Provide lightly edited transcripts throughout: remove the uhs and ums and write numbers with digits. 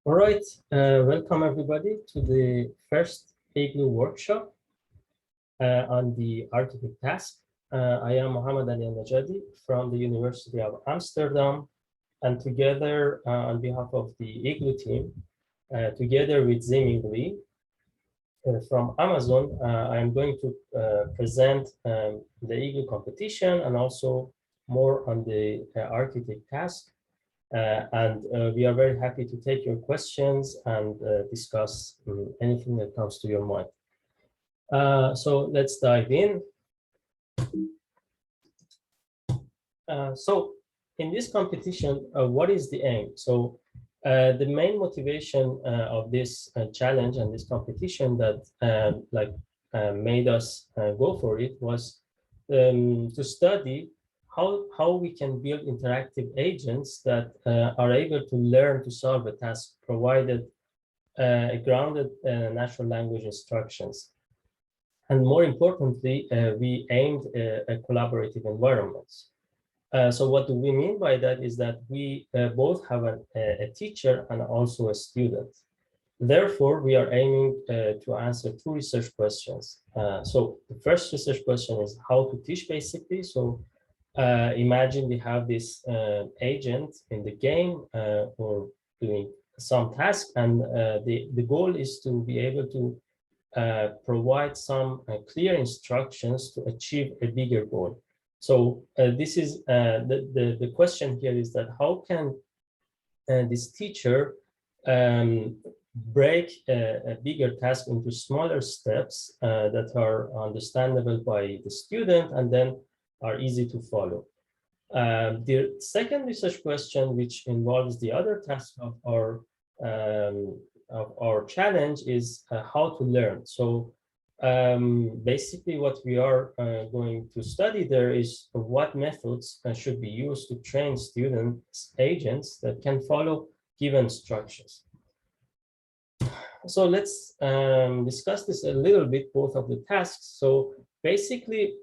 All right, welcome everybody to the first IGLU workshop on the architect task. I am Mohammed Ali Najadi from the University of Amsterdam, and together on behalf of the IGLU team, together with Ziming Li from Amazon, I am going to present the IGLU competition and also more on the architect task. We are very happy to take your questions and discuss anything that comes to your mind. So let's dive in. So in this competition, what is the aim? So the main motivation of this challenge and this competition that made us go for it was to study how we can build interactive agents that are able to learn to solve a task provided grounded natural language instructions. And more importantly, we aimed at collaborative environments. So what do we mean by that is that we both have a teacher and also a student. Therefore, we are aiming to answer two research questions. So the first research question is how to teach, basically. So imagine we have this agent in the game or doing some task, and the goal is to be able to provide some clear instructions to achieve a bigger goal. So this is the question here is that how can this teacher break a bigger task into smaller steps that are understandable by the student and then are easy to follow. The second research question, which involves the other task of our challenge, is how to learn. So basically what we are going to study there is what methods should be used to train students agents that can follow given instructions. So let's discuss this a little bit, both of the tasks. So basically,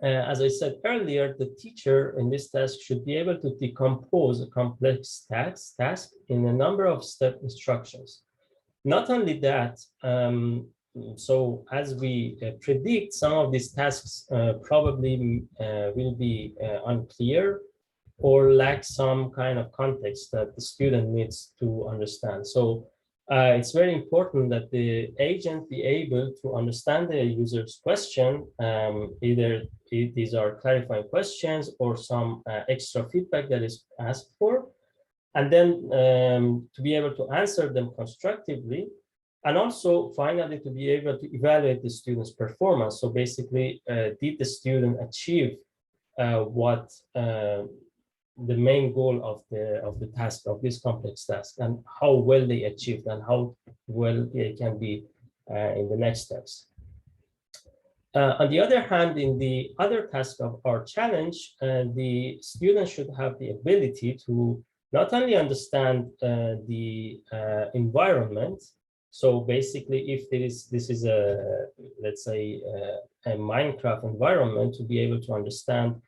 as I said earlier, the teacher in this task should be able to decompose a complex task in a number of step instructions. Not only that, so as we predict, some of these tasks probably will be unclear or lack some kind of context that the student needs to understand. So it's very important that the agent be able to understand the user's question, either these are clarifying questions or some extra feedback that is asked for, and then to be able to answer them constructively, and also finally to be able to evaluate the student's performance. So basically, did the student achieve what the main goal of the task, of this complex task, and how well they achieved and how well they can be in the next steps. On the other hand, in the other task of our challenge, the student should have the ability to not only understand the environment. So basically, if this is a, let's say, a Minecraft environment, to be able to understand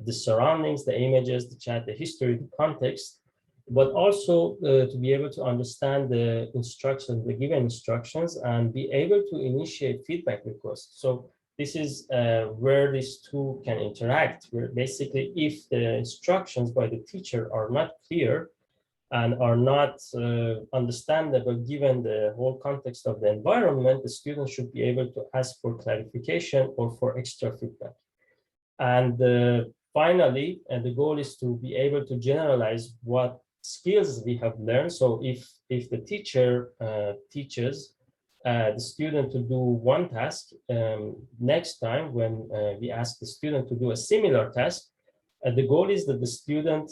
the surroundings, the images, the chat, the history, the context, but also to be able to understand the instructions, the given instructions, and be able to initiate feedback requests. So this is where these two can interact, where basically if the instructions by the teacher are not clear and are not understandable given the whole context of the environment, the student should be able to ask for clarification or for extra feedback. And finally, the goal is to be able to generalize what skills we have learned. So if the teacher teaches the student to do one task, next time when we ask the student to do a similar task, the goal is that the student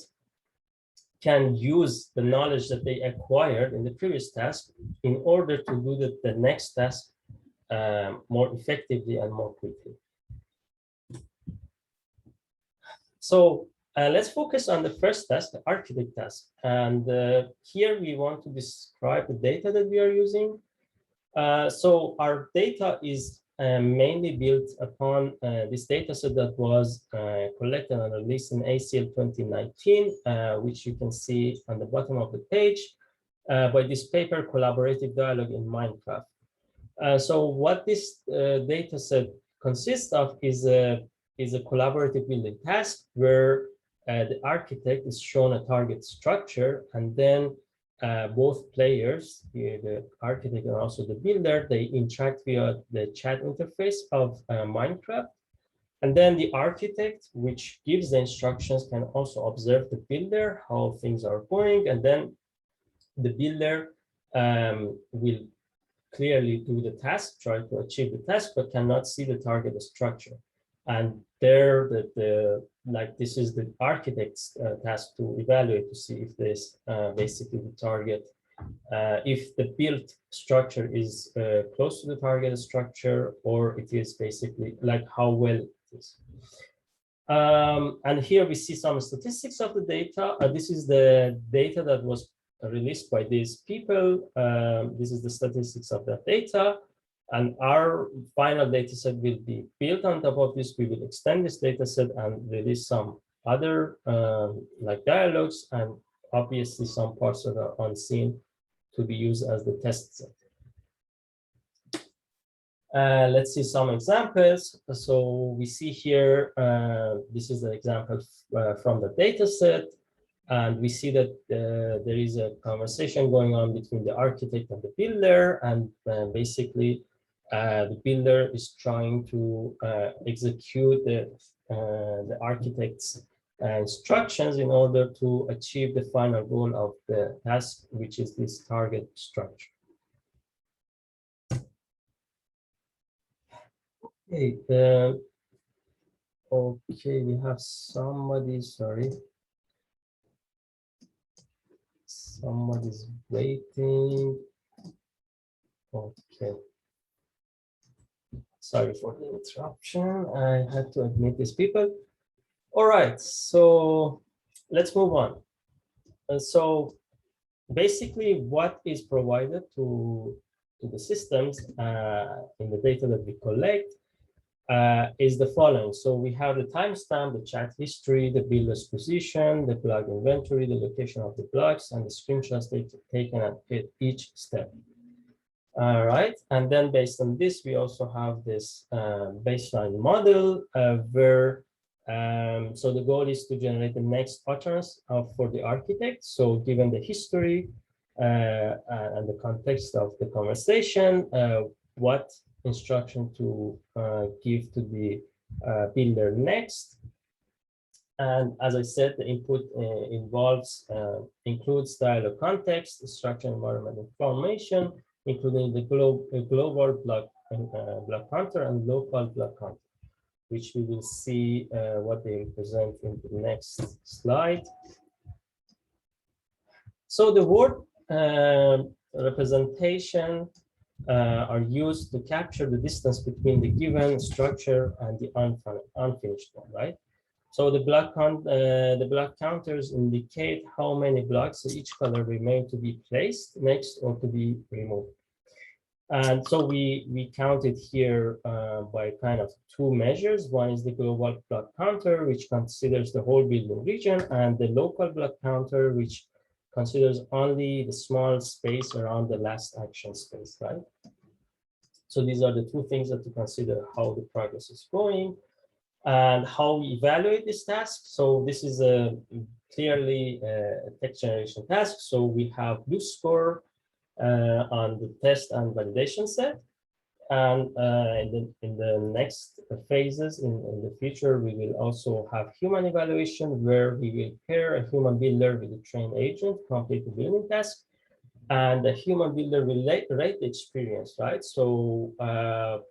can use the knowledge that they acquired in the previous task in order to do the next task more effectively and more quickly. So let's focus on the first task, the architect task. And here we want to describe the data that we are using. So our data is mainly built upon this data set that was collected and released in ACL 2019, which you can see on the bottom of the page. by this paper, Collaborative Dialogue in Minecraft. So what this data set consists of is a collaborative building task where the architect is shown a target structure, and then both players, the architect and also the builder, they interact via the chat interface of Minecraft. And then the architect, which gives the instructions, can also observe the builder, how things are going, and then the builder will clearly do the task, try to achieve the task, but cannot see the target structure. And there, like this is the architect's task to evaluate to see if this basically the target, if the built structure is close to the target structure, or it is basically like how well it is. And here we see some statistics of the data. This is the data that was released by these people. This is the statistics of that data. And our final data set will be built on top of this. We will extend this data set and release some other like dialogues, and obviously some parts that are unseen to be used as the test set. Let's see some examples. So we see here, this is an example from the data set. And we see that there is a conversation going on between the architect and the builder. And basically, the builder is trying to execute the architect's instructions in order to achieve the final goal of the task, which is this target structure. Okay, okay, we have somebody, sorry. Somebody's waiting. Okay. Sorry for the interruption. I had to admit these people. All right, so let's move on. So basically, what is provided to the systems in the data that we collect is the following. So we have the timestamp, the chat history, the builder's position, the block inventory, the location of the blocks, and the screenshots taken at each step. All right, and then based on this, we also have this baseline model where, so the goal is to generate the next utterance for the architect. So given the history and the context of the conversation, what instruction to give to the builder next. And as I said, the input includes dialogue context, structure, environment, information, including the global block counter and local block counter, which we will see what they present in the next slide. So the word representation are used to capture the distance between the given structure and the unfinished one, right? So the block counters indicate how many blocks of each color remain to be placed next or to be removed. And so we counted here by kind of two measures. One is the global block counter, which considers the whole building region, and the local block counter, which considers only the small space around the last action space, right? So these are the two things that to consider how the progress is going and how we evaluate this task. So this is clearly a text generation task. So we have blue score on the test and validation set. And in the next phases in the future, we will also have human evaluation where we will pair a human builder with a trained agent, complete the building task, and the human builder will rate the experience, right? So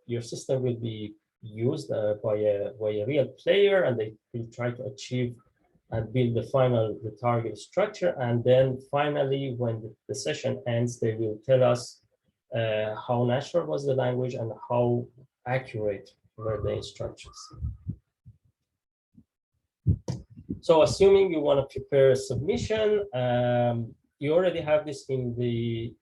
your system will be used by a real player, and they will try to achieve and build the target structure. And then finally, when the session ends, they will tell us how natural was the language and how accurate were the instructions. So assuming you want to prepare a submission, you already have this in the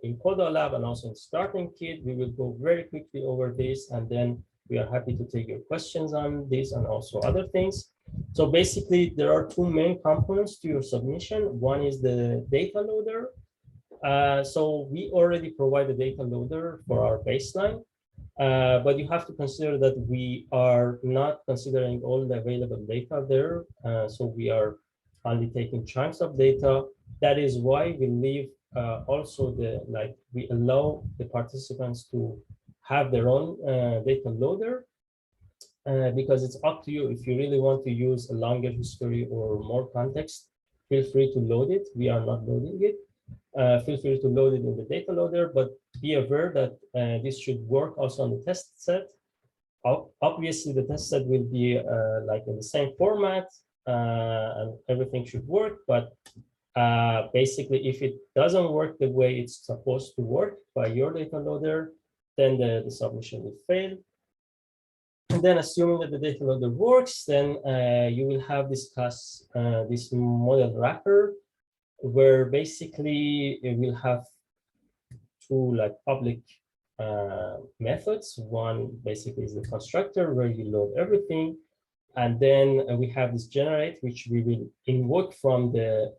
in Coda Lab and also in Starting Kit. We will go very quickly over this, and then we are happy to take your questions on this and also other things. So basically, there are two main components to your submission. One is the data loader, So we already provide a data loader for our baseline, but you have to consider that we are not considering all the available data there. So we are only taking chunks of data. That is why we leave also we allow the participants to have their own data loader, because it's up to you. If you really want to use a longer history or more context, feel free to load it. We are not loading it. Feel free to load it in the data loader, but be aware that this should work also on the test set. Obviously, the test set will be like in the same format, and everything should work. But basically, if it doesn't work the way it's supposed to work by your data loader, then the submission will fail. And then assuming that the data loader works, then you will have this class, this model wrapper, where basically it will have two like public methods. One basically is the constructor where you load everything. And then we have this generate, which we will invoke from the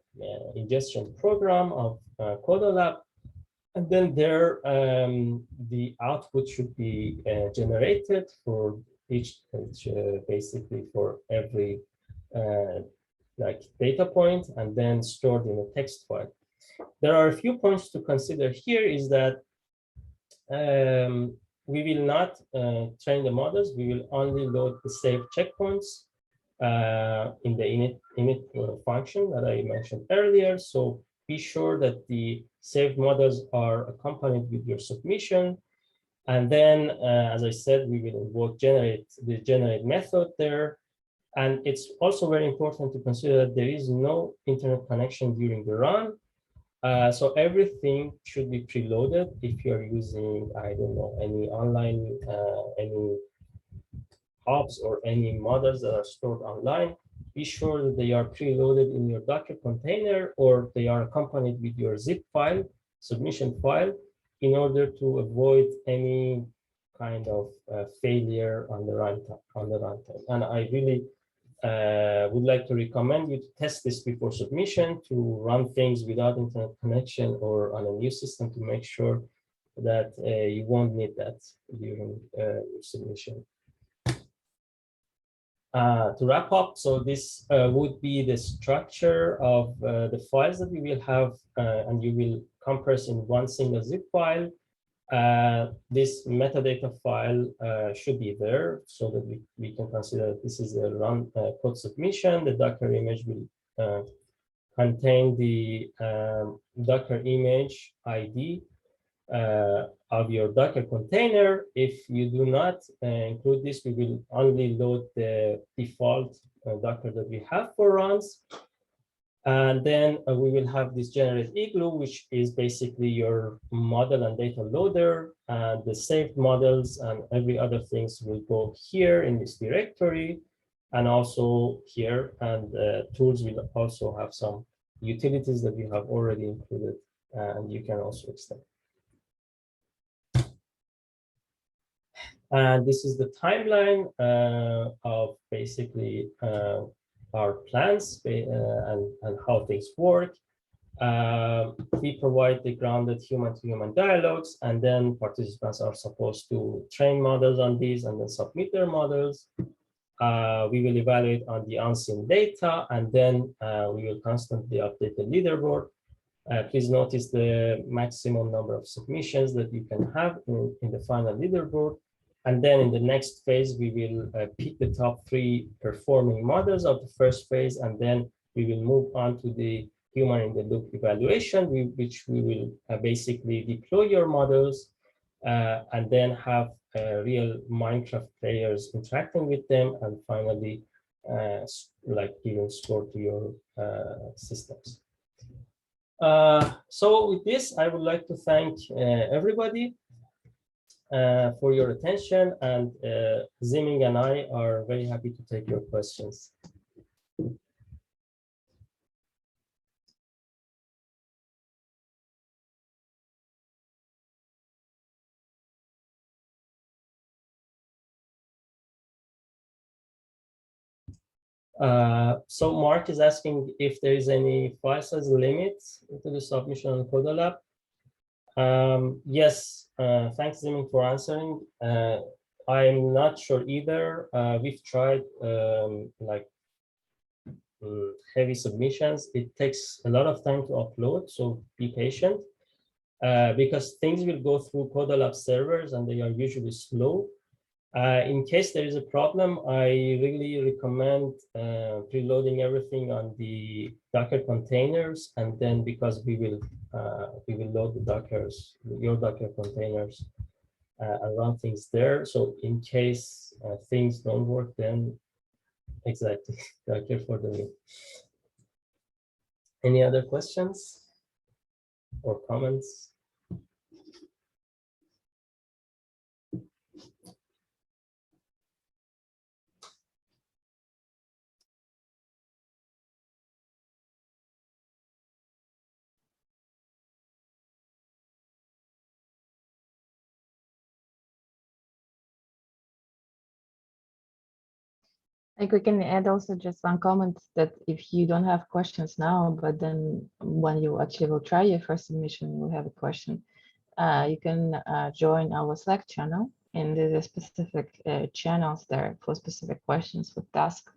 ingestion program of Codolab. And then there, the output should be generated for each, basically for every like data point, and then stored in a text file. There are a few points to consider here is that we will not train the models. We will only load the saved checkpoints in the init function that I mentioned earlier. So be sure that the saved models are accompanied with your submission. And then, as I said, we will invoke the generate method there. And it's also very important to consider that there is no internet connection during the run. So everything should be preloaded. If you're using, I don't know, any online, any hubs or any models that are stored online, be sure that they are preloaded in your Docker container, or they are accompanied with your zip file, submission file, in order to avoid any kind of failure on the runtime. And I really would like to recommend you to test this before submission, to run things without internet connection or on a new system, to make sure that you won't need that during your submission. To wrap up, so this would be the structure of the files that we will have, and you will compress in one single zip file. This metadata file should be there so that we can consider this is a run code submission. The Docker image will contain the Docker image ID of your Docker container. If you do not include this, we will only load the default Docker that we have for runs. And then we will have this generate IGLU, which is basically your model and data loader. And the saved models and every other things will go here in this directory, and also here. And tools will also have some utilities that we have already included, and you can also extend. And this is the timeline of basically our plans and how things work. We provide the grounded human-to-human dialogues, and then participants are supposed to train models on these and then submit their models. We will evaluate on the unseen data, and then we will constantly update the leaderboard. Please notice the maximum number of submissions that you can have in the final leaderboard. And then in the next phase, we will pick the top 3 performing models of the first phase, and then we will move on to the human in the loop evaluation, which we will basically deploy your models and then have real Minecraft players interacting with them, and finally like giving score to your systems. So with this, I would like to thank everybody for your attention, and Ziming and I are very happy to take your questions. So Mark is asking if there is any file size limit to the submission on Codolab. Yes, thanks, Zimin, for answering. I'm not sure either. We've tried like heavy submissions. It takes a lot of time to upload, so be patient because things will go through Codalab servers and they are usually slow. In case there is a problem, I really recommend preloading everything on the Docker containers, and then because we will load the Dockers, your Docker containers, and run things there. So in case things don't work, then exactly Docker for the win. Any other questions or comments? Like we can add also just one comment that if you don't have questions now, but then when you actually will try your first submission, you will have a question. You can join our Slack channel, and there's a specific channels there for specific questions for task,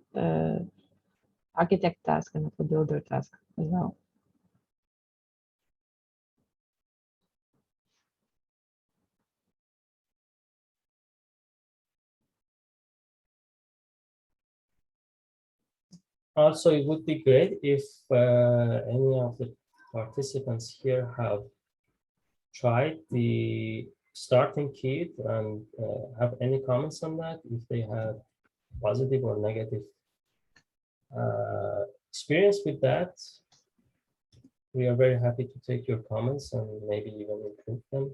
architect task and for builder task as well. Also, it would be great if any of the participants here have tried the starting kit and have any comments on that, if they had positive or negative experience with that. We are very happy to take your comments and maybe even improve them.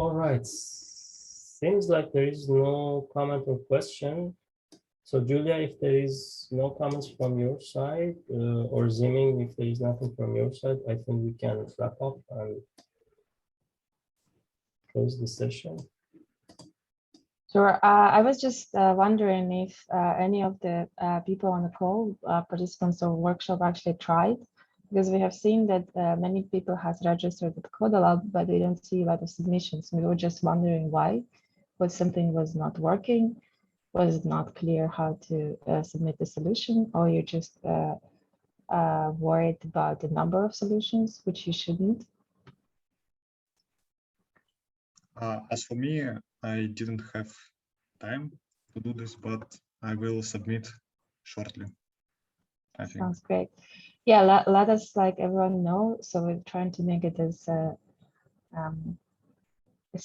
All right, seems like there is no comment or question. So Julia, if there is no comments from your side, or Ziming, if there is nothing from your side, I think we can wrap up and close the session. Sure. I was just wondering if any of the people on the call, participants of workshop actually tried, because we have seen that many people has registered with Codalab, but we don't see a lot of submissions. We were just wondering why. Was something was not working? Was it not clear how to submit the solution, or you're just worried about the number of solutions, which you shouldn't? As for me, I didn't have time to do this, but I will submit shortly, I think. Sounds great. Yeah, let us like everyone know. So we're trying to make it as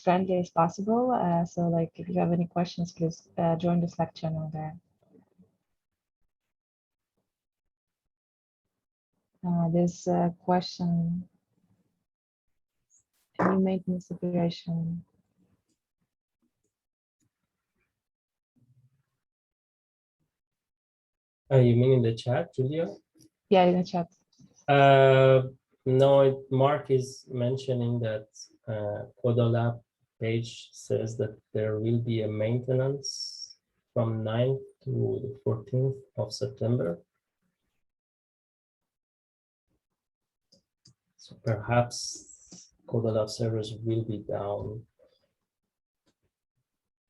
friendly as possible. So like if you have any questions, please join the Slack channel there. There's a question. Any maintenance operation? You mean in the chat, Julia? Yeah, in the chat. No, Mark is mentioning that Codalab page says that there will be a maintenance from 9th to the 14th of September. So perhaps Codalab servers will be down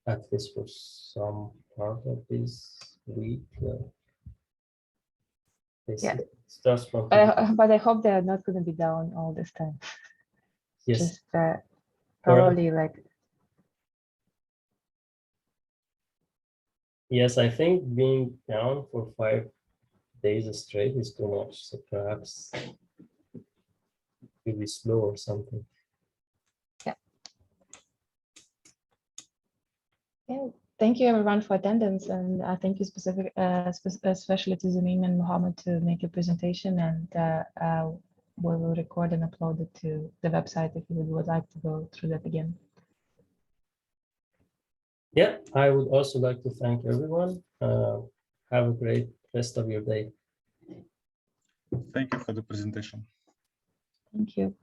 at least for some part of this week. Yeah. Starts from But I hope they are not going to be down all this time. yes. Just probably like. Yes, I think being down for 5 days straight is too much. So perhaps it'll be slow or something. Yeah. Yeah. Thank you everyone for attendance, and thank you especially to Zamin and Mohammed to make your presentation, and we will record and upload it to the website if you would like to go through that again. Yeah, I would also like to thank everyone. Have a great rest of your day. Thank you for the presentation. Thank you.